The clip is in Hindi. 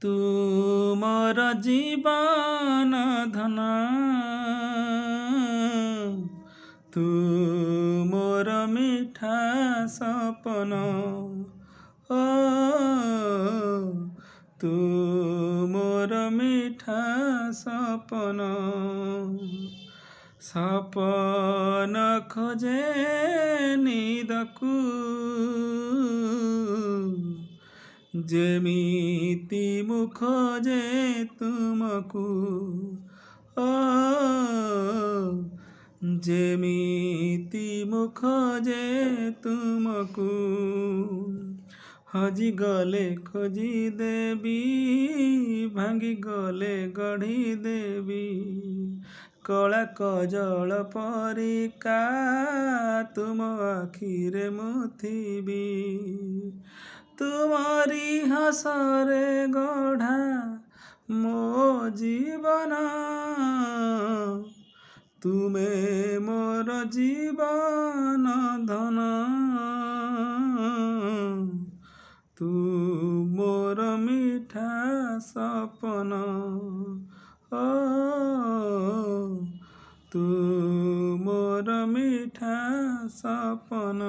तू मोर जीवन धन, तू मोर मिठा सपन, ओ तू मोर मिठा सपन। सपन खोजे निदकू जेमिति मु खोजे तुमकू, ओ जेमिति मु खोजे तुमकू। हजी गले खोजी देवी, भांगी गले गढ़ी देवी, कला कजल परिका तुम आखिरे मुथिबी। तुमरी हसरे गढ़ा मो जीवन, तुमे मोर जीवन धन, तू मोर मिठा सपन, ओ तू मोर मिठा सपन।